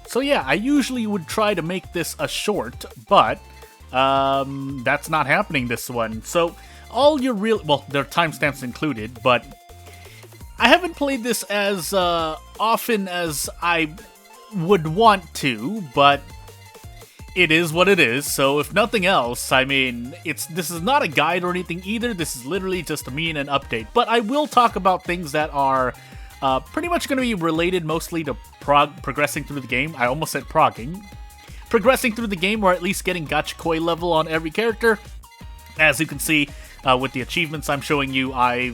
So yeah, I usually would try to make this a short, but that's not happening this one. So all your well, there are timestamps included, but I haven't played this as often as I would want to, but it is what it is. So if nothing else, I mean, this is not a guide or anything either. This is literally just me and an update. But I will talk about things that are pretty much going to be related mostly to progressing through the game. I almost said progging. Progressing through the game, or at least getting Gachikoi level on every character. As you can see, with the achievements I'm showing you, I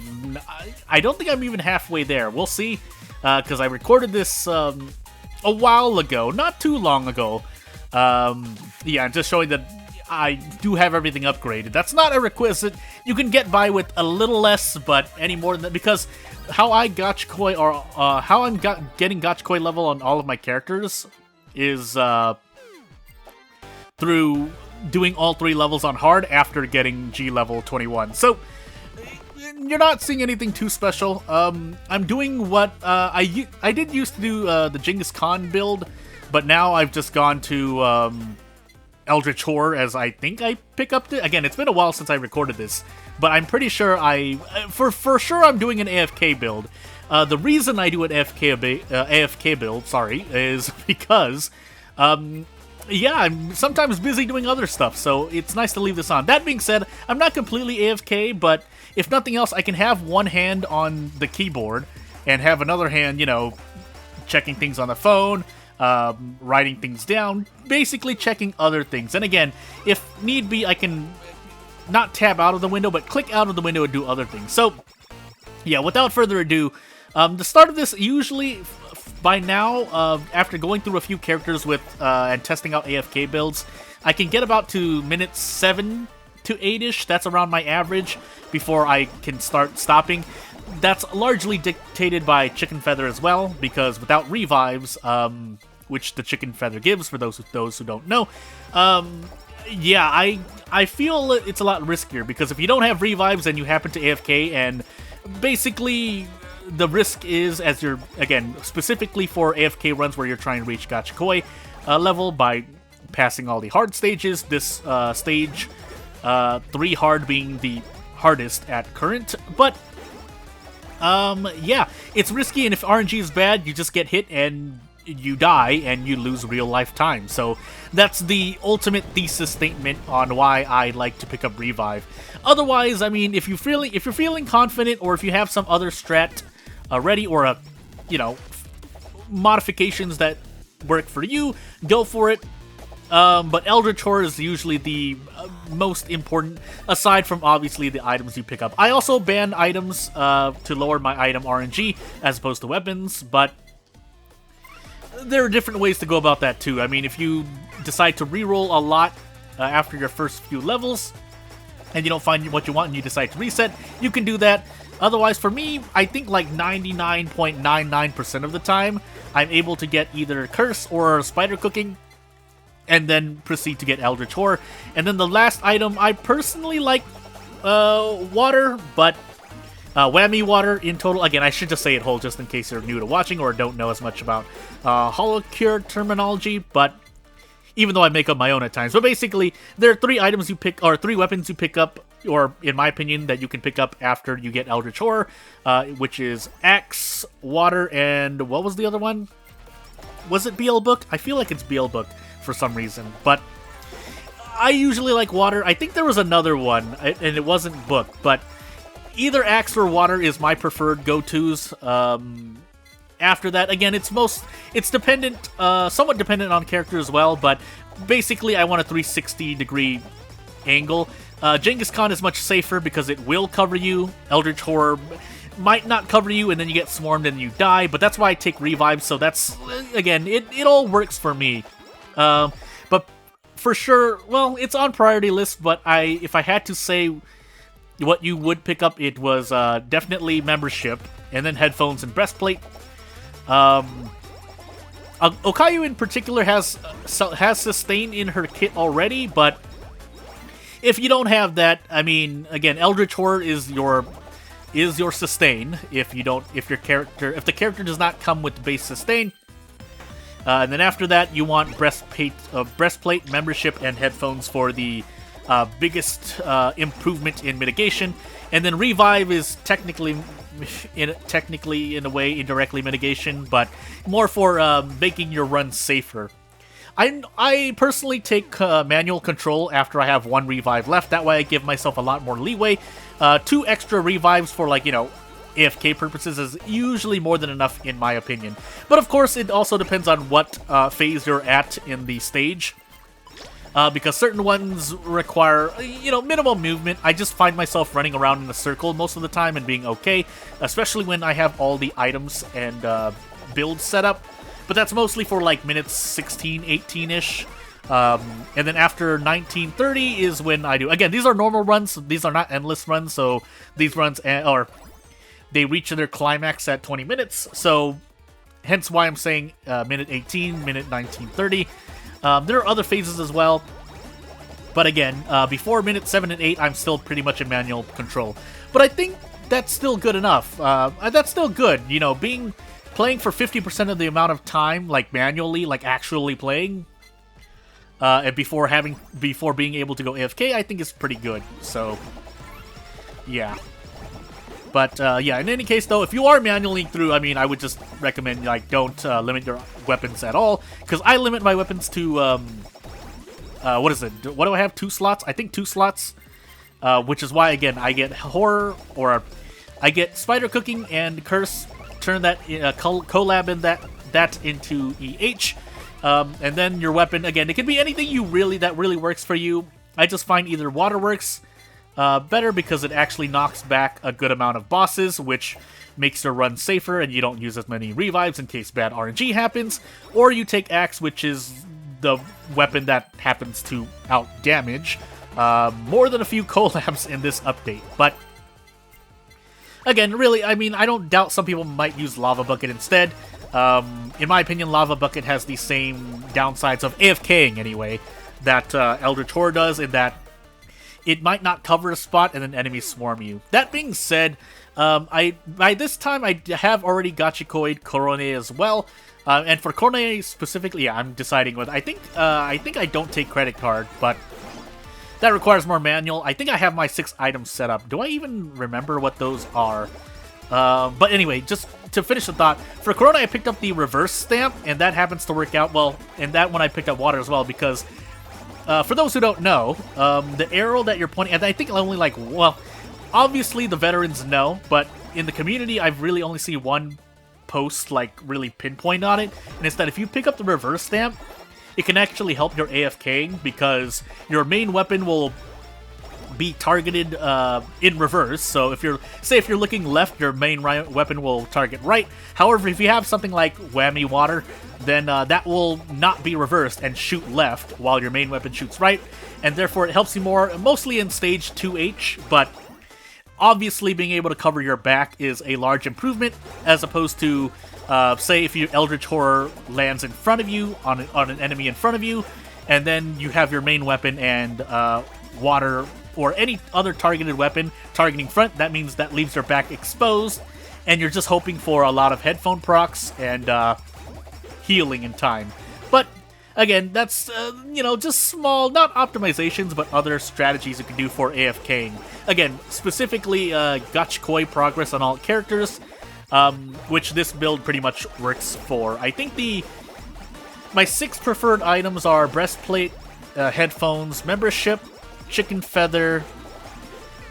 don't think I'm even halfway there. We'll see, because I recorded this a while ago, not too long ago. Yeah, I'm just showing that I do have everything upgraded. That's not a requisite. You can get by with a little less, but any more than that, because how I Gachikoi, or how I'm getting Gachikoi level on all of my characters is through doing all 3 levels on hard after getting G level 21. So you're not seeing anything too special. I'm doing what I did used to do, the Genghis Khan build, but now I've just gone to Eldritch Horror, as I think I pick up to. Again, it's been a while since I recorded this, but I'm pretty sure for sure I'm doing an AFK build. The reason I do an AFK build, sorry, is because yeah, I'm sometimes busy doing other stuff, so it's nice to leave this on. That being said, I'm not completely AFK, but if nothing else, I can have one hand on the keyboard and have another hand, you know, checking things on the phone, writing things down, basically checking other things. And again, if need be, I can not tab out of the window, but click out of the window and do other things. So, yeah, without further ado, the start of this, usually by now, after going through a few characters with and testing out AFK builds, I can get about to minutes 7 to 8-ish. That's around my average before I can start stopping. That's largely dictated by Chicken Feather as well, because without revives, which the Chicken Feather gives for those who don't know, yeah, I feel it's a lot riskier, because if you don't have revives and you happen to AFK, and basically the risk is, as you're, again, specifically for AFK runs where you're trying to reach Gachikoi level by passing all the hard stages, this stage 3 hard being the hardest at current, but yeah, it's risky, and if RNG is bad, you just get hit and you die and you lose real life time. So that's the ultimate thesis statement on why I like to pick up revive. Otherwise, I mean, if you're feeling confident, or if you have some other strat ready, or you know, modifications that work for you, go for it. But Eldritch Horror is usually the most important, aside from obviously the items you pick up. I also ban items to lower my item RNG as opposed to weapons, but there are different ways to go about that too. I mean, if you decide to reroll a lot after your first few levels, and you don't find what you want and you decide to reset, you can do that. Otherwise, for me, I think like 99.99% of the time, I'm able to get either Curse or Spider Cooking, and then proceed to get Eldritch Horror. And then the last item, I personally like Water, but Whammy Water in total. Again, I should just say it whole, just in case you're new to watching or don't know as much about Holocure terminology, but even though I make up my own at times. But basically, there are 3 items you pick, or 3 weapons you pick up, or in my opinion, that you can pick up after you get Eldritch Horror, which is Axe, Water, and what was the other one? Was it BL Book? I feel like it's BL Book for some reason, but I usually like Water. I think there was another one, and it wasn't Book, but either Axe or Water is my preferred go-tos. After that, again, it's dependent, somewhat dependent on character as well, but basically I want a 360-degree angle. Genghis Khan is much safer because it will cover you. Eldritch Horror might not cover you, and then you get swarmed and you die, but that's why I take revives, so that's, again, it all works for me. But for sure, well, it's on priority list, but if I had to say what you would pick up, it was definitely membership, and then headphones and breastplate. Okayu in particular has sustain in her kit already, but if you don't have that, I mean, again, Eldritch Horror is your sustain. If the character does not come with base sustain, And then after that, you want breastplate, membership, and headphones for the biggest improvement in mitigation. And then revive is technically in a way indirectly mitigation, but more for making your run safer. I personally take manual control after I have 1 revive left. That way I give myself a lot more leeway. 2 extra revives for, like, you know, AFK purposes is usually more than enough in my opinion. But of course, it also depends on what phase you're at in the stage. Because certain ones require, you know, minimal movement. I just find myself running around in a circle most of the time and being okay, especially when I have all the items and builds set up. But that's mostly for like minutes 16, 18-ish. And then after 19:30 is when I do. Again, these are normal runs. These are not endless runs, so these runs they reach their climax at 20 minutes. So hence why I'm saying minute 18, minute 19:30. There are other phases as well, but again, before minute 7 and 8, I'm still pretty much in manual control. But I think that's still good enough. That's still good, you know, playing for 50% of the amount of time, like manually, like actually playing, and before being able to go AFK, I think is pretty good. So, yeah. But, yeah, in any case, though, if you are manually through, I mean, I would just recommend, like, don't limit your weapons at all. Because I limit my weapons to, what is it? What do I have? 2 slots? I think 2 slots. Which is why, again, I get Horror, or I get Spider Cooking and Curse. Turn that, collab in that into EH. And then your weapon, again, it can be anything that really works for you. I just find either Waterworks better because it actually knocks back a good amount of bosses, which makes your run safer and you don't use as many revives in case bad RNG happens. Or you take Axe, which is the weapon that happens to out-damage more than a few collabs in this update. But again, really, I mean, I don't doubt some people might use Lava Bucket instead. In my opinion, Lava Bucket has the same downsides of AFKing anyway that Eldritch Horror does, in that it might not cover a spot and then enemies swarm you. That being said, by this time I have already Gachikoi'd Korone as well. And for Korone specifically, yeah, I'm deciding whether I think I don't take credit card, but that requires more manual. I think I have my 6 items set up. Do I even remember what those are? But anyway, just to finish the thought, for Korone I picked up the reverse stamp, and that happens to work out well. And that one I picked up water as well, because for those who don't know, the arrow that you're pointing at, I think only like, well, obviously the veterans know, but in the community I've really only seen one post like really pinpoint on it, and it's that if you pick up the reverse stamp, it can actually help your AFKing, because your main weapon will be targeted in reverse. So if you're looking left, your main weapon will target right. However, if you have something like Whammy Water, then that will not be reversed and shoot left while your main weapon shoots right, and therefore it helps you more, mostly in stage 2H, but obviously being able to cover your back is a large improvement, as opposed to, say, if your Eldritch Horror lands in front of you, on an enemy in front of you, and then you have your main weapon and water or any other targeted weapon targeting front, that means that leaves your back exposed, and you're just hoping for a lot of headphone procs and healing in time. But again, that's, you know, just small, not optimizations, but other strategies you can do for AFKing. Again, specifically Gachikoi progress on all characters, which this build pretty much works for. I think my 6 preferred items are breastplate, headphones, membership, chicken feather.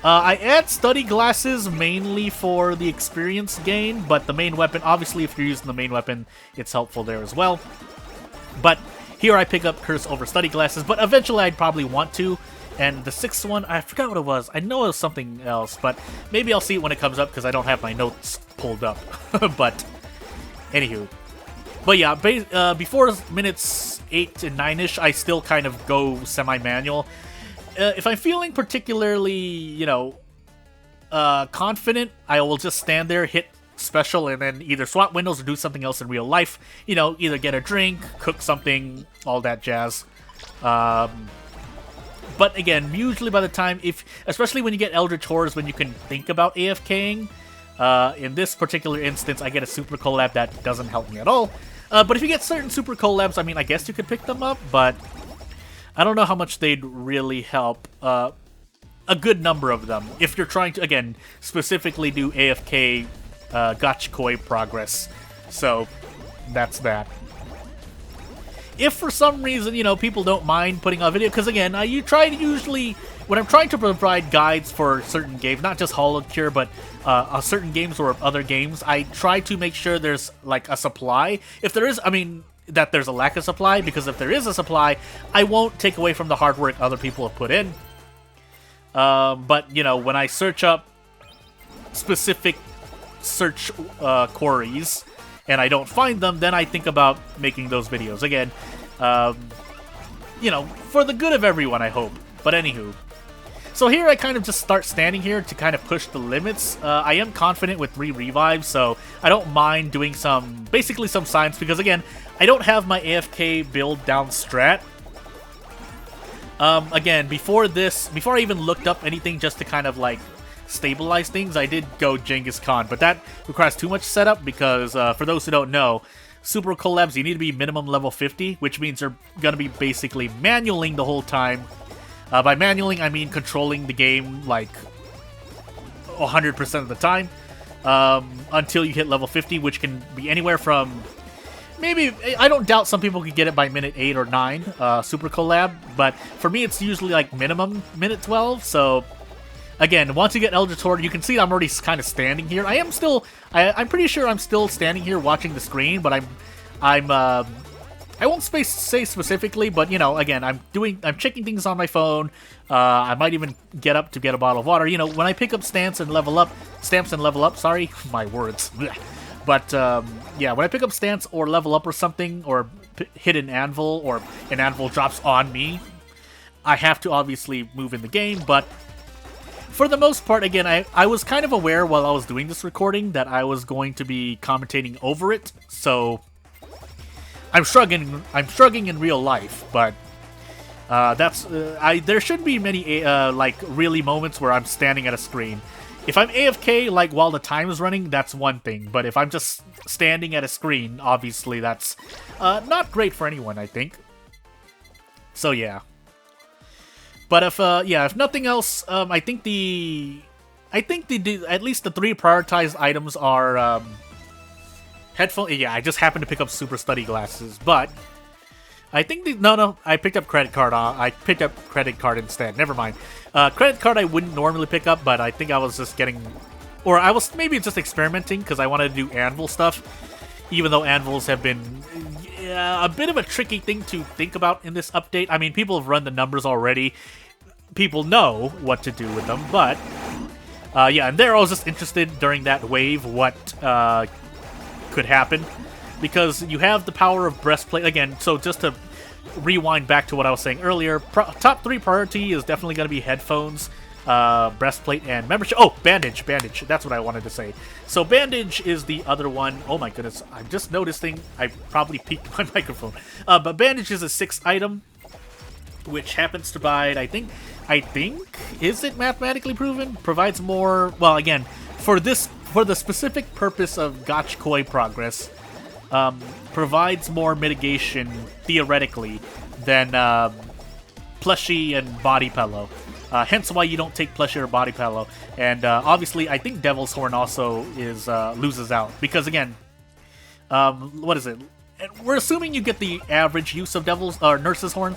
I add study glasses mainly for the experience gain, but the main weapon, obviously if you're using the main weapon, it's helpful there as well. But here I pick up Curse over study glasses, but eventually I'd probably want to. And the 6th one, I forgot what it was. I know it was something else, but maybe I'll see it when it comes up because I don't have my notes pulled up. But anywho. But yeah, before minutes 8 to 9-ish, I still kind of go semi-manual. If I'm feeling particularly, you know, confident, I will just stand there, hit special, and then either swap windows or do something else in real life. You know, either get a drink, cook something, all that jazz. But again, usually by the time, especially when you get Eldritch Horrors, when you can think about AFKing, in this particular instance, I get a Super Collab that doesn't help me at all. But if you get certain Super Collabs, I mean, I guess you could pick them up, but I don't know how much they'd really help a good number of them. If you're trying to, again, specifically do AFK Gachikoi progress. So, that's that. If for some reason, you know, people don't mind putting out a video, because again, you try to usually, when I'm trying to provide guides for certain games, not just Holocure, but certain games or other games, I try to make sure there's, like, a supply. If there is, I mean, that there's a lack of supply, because if there is a supply, I won't take away from the hard work other people have put in. But, you know, when I search up specific search queries, and I don't find them, then I think about making those videos. Again, you know, for the good of everyone, I hope. But anywho. So here I kind of just start standing here to kind of push the limits. I am confident with 3 revives, so I don't mind doing basically some science, because again, I don't have my AFK build down strat. Again, before I even looked up anything just to kind of like stabilize things, I did go Genghis Khan, but that requires too much setup because, for those who don't know, Super Collabs, you need to be minimum level 50, which means you're gonna be basically manualing the whole time. By manualing, I mean controlling the game like 100% of the time, until you hit level 50, which can be anywhere from, maybe, I don't doubt some people could get it by minute 8 or 9, Super Collab, but for me it's usually like minimum minute 12, so again, once you get Eldritch Horde, you can see I'm already kind of standing here. I am still, I'm pretty sure I'm still standing here watching the screen, but I won't say specifically, but you know, again, I'm checking things on my phone. I might even get up to get a bottle of water. You know, when I pick up stamps and level up, sorry, my words. But yeah, when I pick up stamps or level up or something, or hit an anvil, or an anvil drops on me, I have to obviously move in the game, but for the most part, again, I was kind of aware while I was doing this recording that I was going to be commentating over it, so I'm shrugging in real life, but there shouldn't be many like really moments where I'm standing at a screen. If I'm AFK like while the time is running, that's one thing, but if I'm just standing at a screen, obviously that's not great for anyone, I think. So yeah. But if nothing else, I think at least the 3 prioritized items are headphone. Yeah, I just happened to pick up super study glasses, but I think no, I picked up credit card. I picked up credit card instead. Never mind. Credit card I wouldn't normally pick up, but I think I was just getting, or I was maybe just experimenting because I wanted to do anvil stuff, even though anvils have been a bit of a tricky thing to think about in this update. I mean, people have run the numbers already. People know what to do with them, but yeah, and there I was just interested during that wave what could happen, because you have the power of breastplate again. So just to rewind back to what I was saying earlier, top 3 priority is definitely going to be headphones, breastplate, and membership. Oh, bandage, that's what I wanted to say. So bandage is the other one. Oh my goodness, I'm just noticing I probably peaked my microphone. But bandage is a 6th item, which happens to provide, I think, is it mathematically proven? Provides more, well, again, for the specific purpose of Gachikoi progress, provides more mitigation, theoretically, than plushie and body pillow. Hence why you don't take plushie or body pillow. And obviously, I think Devil's Horn also is loses out, because again, what is it? We're assuming you get the average use of Nurse's Horn,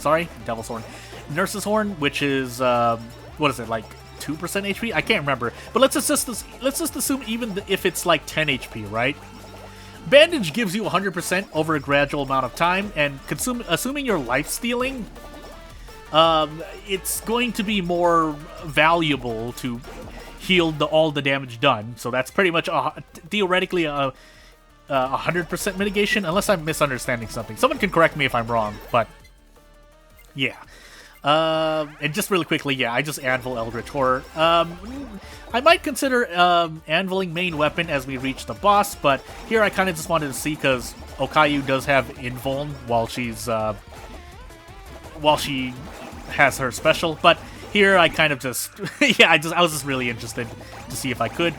Nurse's Horn, which is what is it, like 2% HP? I can't remember, but let's just assume even if it's like 10 HP, right? Bandage gives you 100% over a gradual amount of time, and assuming you're life stealing, it's going to be more valuable to heal all the damage done. So that's pretty much theoretically a 100% mitigation, unless I'm misunderstanding something. Someone can correct me if I'm wrong, but yeah. And just really quickly, yeah, I just anvil Eldritch Horror. I might consider anviling main weapon as we reach the boss, but here I kind of just wanted to see, because Okayu does have invuln while she has her special. But here I kind of just yeah, I was just really interested to see if I could.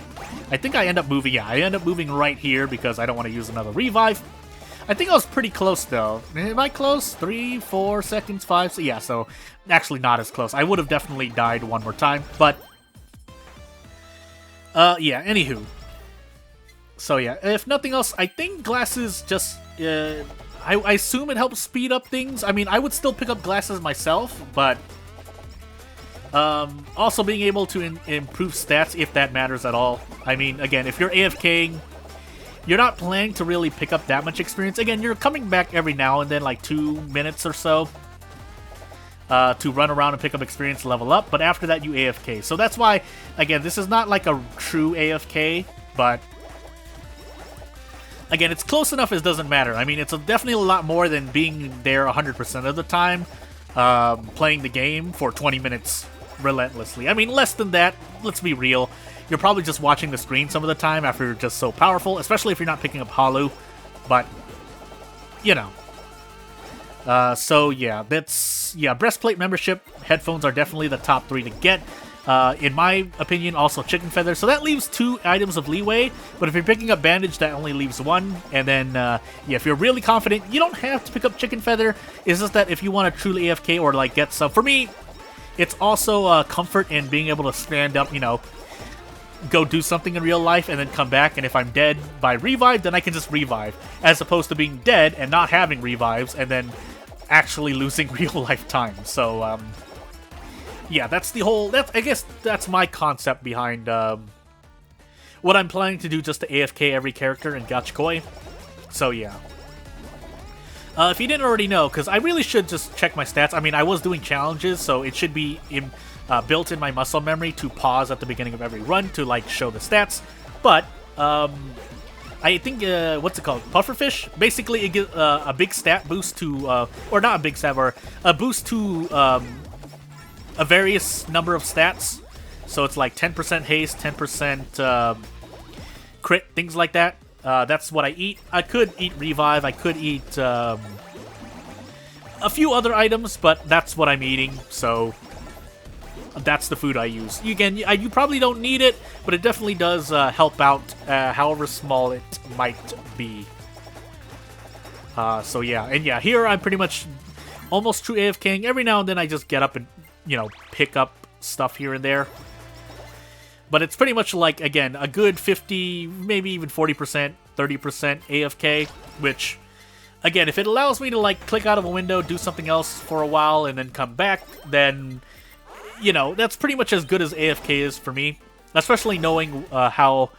I think I end up moving. Yeah, I end up moving right here because I don't want to use another revive. I think I was pretty close, though. Am I close? 3, 4 seconds, 5... So, yeah, so actually not as close. I would have definitely died one more time, but... yeah, anywho. So, yeah, if nothing else, I think glasses just... I assume it helps speed up things. I mean, I would still pick up glasses myself, but... also being able to improve stats, if that matters at all. I mean, again, if you're AFKing... You're not planning to really pick up that much experience. Again, you're coming back every now and then, like 2 minutes or so, to run around and pick up experience, level up. But after that, you AFK. So that's why, again, this is not like a true AFK, but again, it's close enough as doesn't matter. I mean, it's definitely a lot more than being there 100% of the time, playing the game for 20 minutes relentlessly. I mean, less than that, let's be real. You're probably just watching the screen some of the time after you're just so powerful, especially if you're not picking up Holo. But, you know. So, yeah, that's... Yeah, breastplate membership, headphones are definitely the top 3 to get. In my opinion, also chicken feather. So that leaves 2 items of leeway. But if you're picking up bandage, that only leaves 1. And then, yeah, if you're really confident, you don't have to pick up chicken feather. It's just that if you want to truly AFK or, like, get some... For me, it's also comfort in being able to stand up, you know, go do something in real life and then come back, and if I'm dead by revive, then I can just revive, as opposed to being dead and not having revives and then actually losing real life time. So yeah, that's the whole... I guess that's my concept behind what I'm planning to do, just to AFK every character in Gachikoi. So yeah. If you didn't already know, because I really should just check my stats. I mean, I was doing challenges, so it should be built in my muscle memory to pause at the beginning of every run to, like, show the stats. But I think, what's it called? Pufferfish? Basically, it gives a big stat boost to, or not a big stat, or a boost to a various number of stats. So it's like 10% haste, 10% crit, things like that. That's what I eat. I could eat revive, I could eat a few other items, but that's what I'm eating, so that's the food I use. Again, you probably don't need it, but it definitely does help out, however small it might be. So yeah, and yeah, here I'm pretty much almost true AFKing. Every now and then I just get up and, you know, pick up stuff here and there. But it's pretty much like, again, a good 50, maybe even 40%, 30% AFK, which, again, if it allows me to, like, click out of a window, do something else for a while, and then come back, then, you know, that's pretty much as good as AFK is for me. Especially knowing how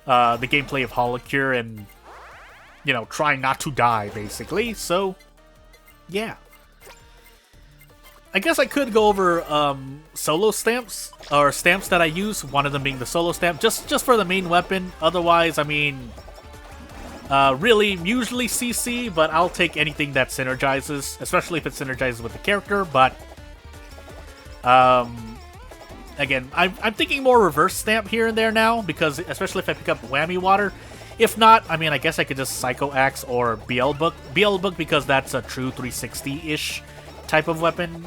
the gameplay of Holocure and, you know, trying not to die, basically. So, yeah. I guess I could go over solo stamps, or stamps that I use, one of them being the solo stamp, just for the main weapon. Otherwise, I mean, really, usually CC, but I'll take anything that synergizes, especially if it synergizes with the character, but, again, I'm thinking more reverse stamp here and there now, because, especially if I pick up Whammy Water. If not, I mean, I guess I could just Psycho Axe or BL Book. BL Book, because that's a true 360-ish type of weapon.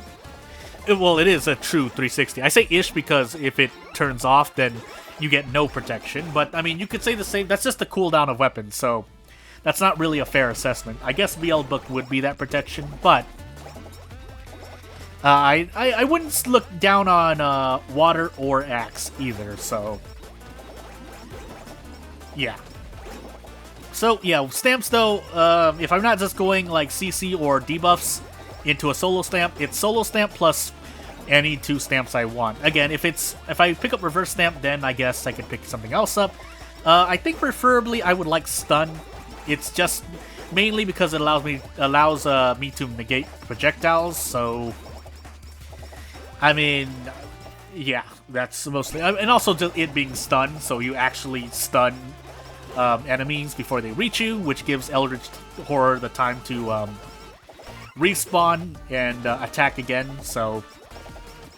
Well, it is a true 360. I say ish because if it turns off, then you get no protection. But, I mean, you could say the same. That's just the cooldown of weapons, so that's not really a fair assessment. I guess BL Book would be that protection, but I wouldn't look down on Water or Axe either, so yeah. So, yeah, stamps, though, if I'm not just going, like, CC or debuffs into a solo stamp, it's solo stamp plus any 2 stamps I want. Again, if I pick up reverse stamp, then I guess I could pick something else up. I think preferably I would like stun. It's just mainly because it allows me to negate projectiles. So, I mean, yeah, that's mostly, and also just it being stunned, so you actually stun enemies before they reach you, which gives Eldritch Horror the time to respawn and attack again. So,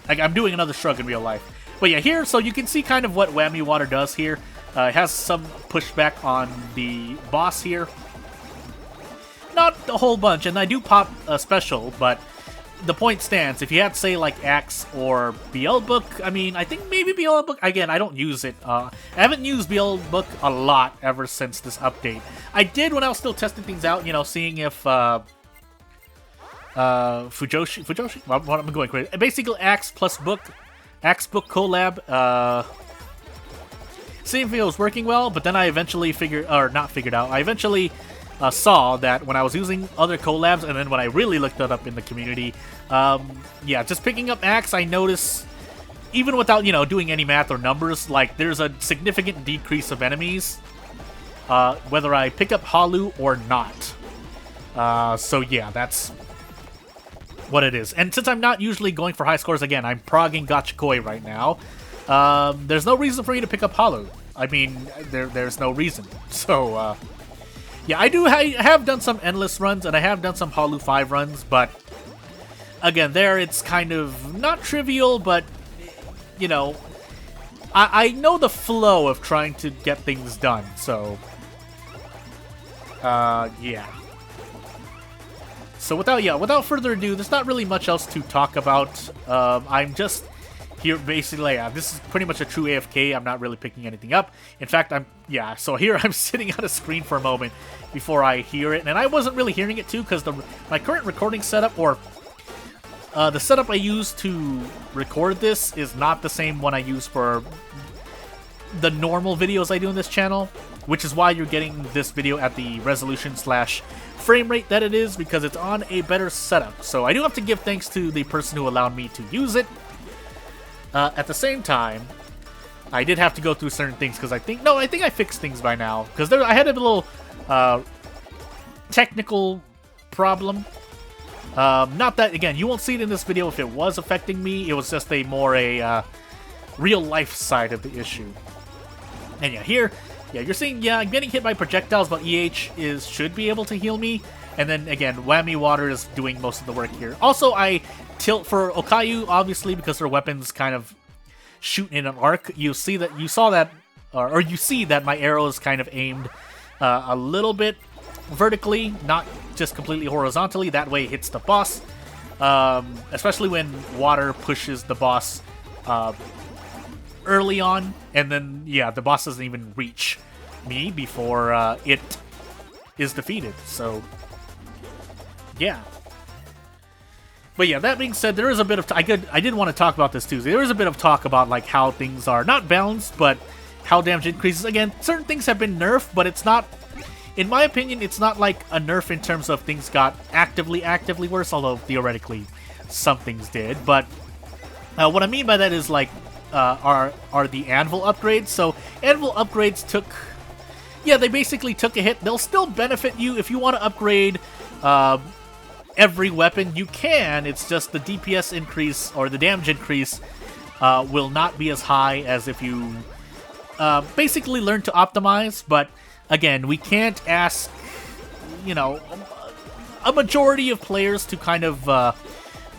like, I'm doing another shrug in real life. But yeah, here, so you can see kind of what Whammy Water does here. It has some pushback on the boss here. Not a whole bunch, and I do pop a special, but the point stands. If you had, say, like Axe or BL Book, I mean, I think maybe BL Book, again, I don't use it. I haven't used BL Book a lot ever since this update. I did when I was still testing things out, you know, seeing if, Fujoshi? What am I going crazy? Basically, Axe plus Book, Axe Book collab, seeing if it was working well, but then I eventually I eventually saw that when I was using other collabs, and then when I really looked it up in the community, yeah, just picking up Axe, I noticed, even without, you know, doing any math or numbers, like, there's a significant decrease of enemies, whether I pick up Halu or not. So yeah, that's what it is. And since I'm not usually going for high scores, again, I'm progging Gachikoi right now. There's no reason for me to pick up Halu. I mean, there's no reason. So, yeah, I have done some endless runs, and I have done some Halu 5 runs, but again, there it's kind of not trivial, but, you know, I know the flow of trying to get things done, so, yeah. So without further ado, there's not really much else to talk about. I'm just here basically, this is pretty much a true AFK. I'm not really picking anything up. In fact, so here I'm sitting on a screen for a moment before I hear it. And I wasn't really hearing it too, because my current recording setup, or the setup I use to record this, is not the same one I use for the normal videos I do on this channel, which is why you're getting this video at the resolution / frame rate that it is, because it's on a better setup. So I do have to give thanks to the person who allowed me to use it. At the same time, I did have to go through certain things, because I think I fixed things by now, because I had a little technical problem. Not that, again, you won't see it in this video if it was affecting me. It was just a real life side of the issue. And yeah, here, yeah, you're seeing, I'm getting hit by projectiles, but EH should be able to heal me. And then again, Whammy Water is doing most of the work here. Also, I tilt for Okayu, obviously, because her weapons kind of shoot in an arc. You see that my arrow is kind of aimed a little bit vertically, not just completely horizontally. That way it hits the boss, especially when water pushes the boss early on, and then, yeah, the boss doesn't even reach me before it is defeated. So, yeah. But yeah, that being said, there is a bit of I did want to talk about this too. There is a bit of talk about like how things are not balanced, but how damage increases. Again, certain things have been nerfed, but it's not, in my opinion, it's not like a nerf in terms of things got actively worse, although theoretically some things did. But what I mean by that is like are the anvil upgrades. So anvil upgrades they basically took a hit. They'll still benefit you if you want to upgrade every weapon. You can. It's just the DPS increase, or the damage increase, will not be as high as if you basically learn to optimize. But again, we can't ask, a majority of players to kind of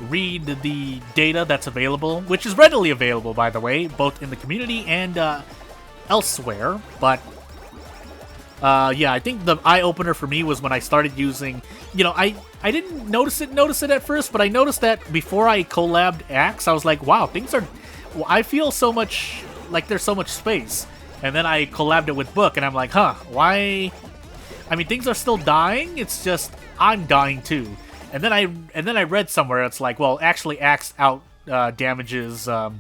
read the data that's available, which is readily available, by the way, both in the community and elsewhere. But yeah, I think the eye-opener for me was when I started using, I didn't notice it at first, but I noticed that before I collabed Axe, I was like, wow, I feel so much, like there's so much space. And then I collabed it with Book, and I'm like, why? I mean, things are still dying, it's just, I'm dying too. And then I read somewhere, it's like, well, actually Axe out damages a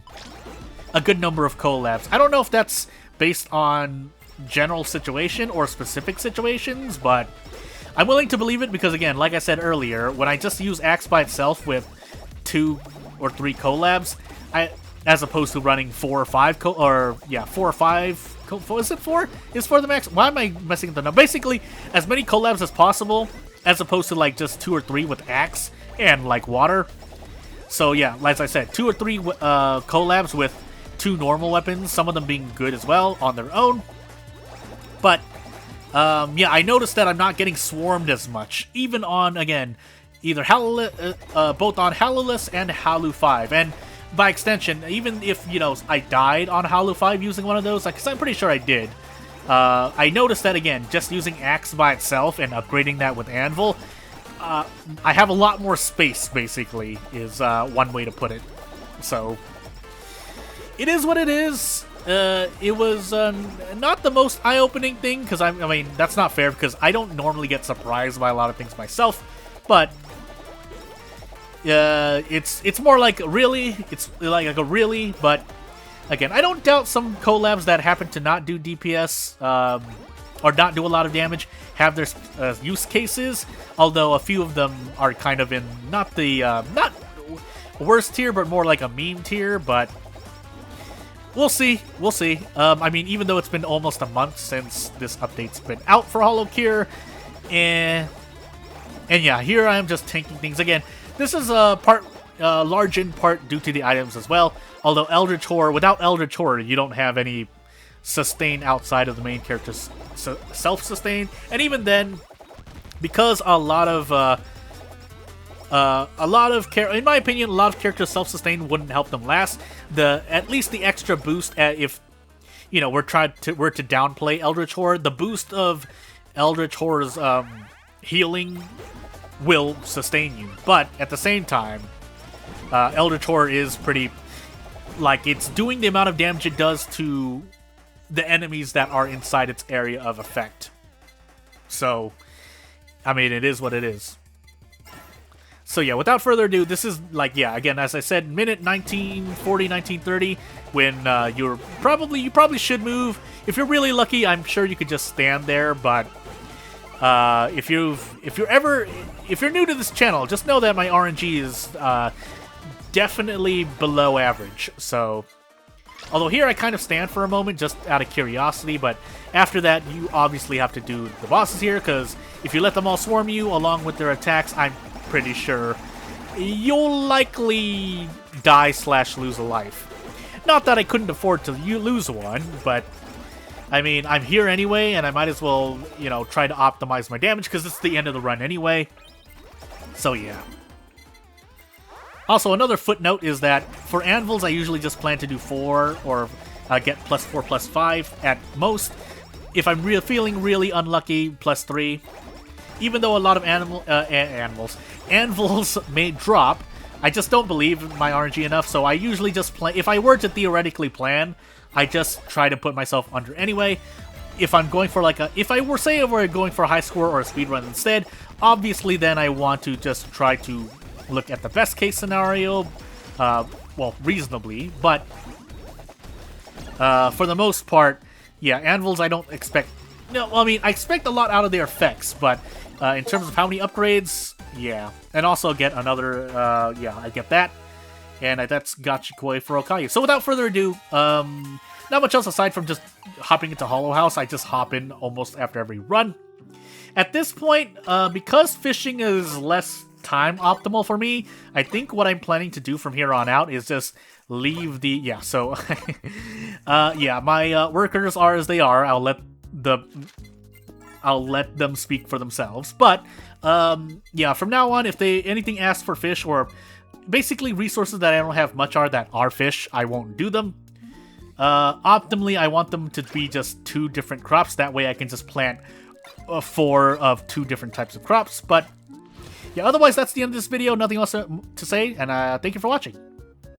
good number of collabs. I don't know if that's based on general situation or specific situations, but I'm willing to believe it because, again, like I said earlier, when I just use Axe by itself with 2 or 3 collabs, as opposed to running 4 or 5 4 or 5 is it 4? Is 4 the max? Why am I messing with the number? Basically, as many collabs as possible, as opposed to like just 2 or 3 with Axe and like water. So yeah, as I said, 2 or 3 collabs with 2 normal weapons, some of them being good as well on their own. But yeah, I noticed that I'm not getting swarmed as much, even on, again, either both on Halulus and Halu 5, and by extension, even if, I died on Halu 5 using one of those, because I'm pretty sure I did, I noticed that, again, just using Axe by itself and upgrading that with Anvil, I have a lot more space, basically, is one way to put it. So, it is what it is. It was not the most eye-opening thing, because I mean, that's not fair, because I don't normally get surprised by a lot of things myself, but it's more like really, it's like a really, but again, I don't doubt some collabs that happen to not do DPS, or not do a lot of damage, have their use cases, although a few of them are kind of in not the, not worst tier, but more like a meme tier, but we'll see. We'll see. I mean, even though it's been almost a month since this update's been out for Holocure, and yeah, here I am just tanking things again. This is large in part due to the items as well. Although Eldritch Horror, without Eldritch Horror, you don't have any sustain outside of the main character's self-sustain, and even then, because in my opinion, a lot of characters self-sustain wouldn't help them last. At least the extra boost, if you know we're to downplay Eldritch Horror, the boost of Eldritch Horror's healing will sustain you. But at the same time, Eldritch Horror is pretty, like, it's doing the amount of damage it does to the enemies that are inside its area of effect. So, I mean, it is what it is. So yeah, without further ado, this is, like, yeah, again, as I said, minute 1940, 1930, when you probably should move. If you're really lucky, I'm sure you could just stand there, but if you're new to this channel, just know that my RNG is definitely below average. So, although here I kind of stand for a moment just out of curiosity, but after that you obviously have to do the bosses here, because if you let them all swarm you along with their attacks, I'm pretty sure you'll likely die / lose a life. Not that I couldn't afford to lose one, but I mean, I'm here anyway, and I might as well, you know, try to optimize my damage, because it's the end of the run anyway. So yeah. Also, another footnote is that for anvils, I usually just plan to do 4 or get +4, +5 at most. If I'm feeling really unlucky, +3. Even though a lot of anvils may drop, I just don't believe in my RNG enough, so I usually just plan. If I were to theoretically plan, I just try to put myself under anyway. If I'm going for like if I were going for a high score or a speed run instead, obviously then I want to just try to look at the best case scenario, well, reasonably, but for the most part, yeah, anvils I don't expect. No, I mean, I expect a lot out of their effects, but in terms of how many upgrades, yeah. And also get another, yeah, I get that. And that's Gachikoi for Okayu. So without further ado, not much else aside from just hopping into Holohouse. I just hop in almost after every run. At this point, because fishing is less time optimal for me, I think what I'm planning to do from here on out is just leave the... Yeah, so... yeah, my workers are as they are. I'll let them speak for themselves. But, yeah, from now on, if anything asks for fish, or basically resources that I don't have much that are fish, I won't do them. Optimally, I want them to be just 2 different crops. That way I can just plant 4 of 2 different types of crops. But, yeah, otherwise, that's the end of this video. Nothing else to say, and thank you for watching.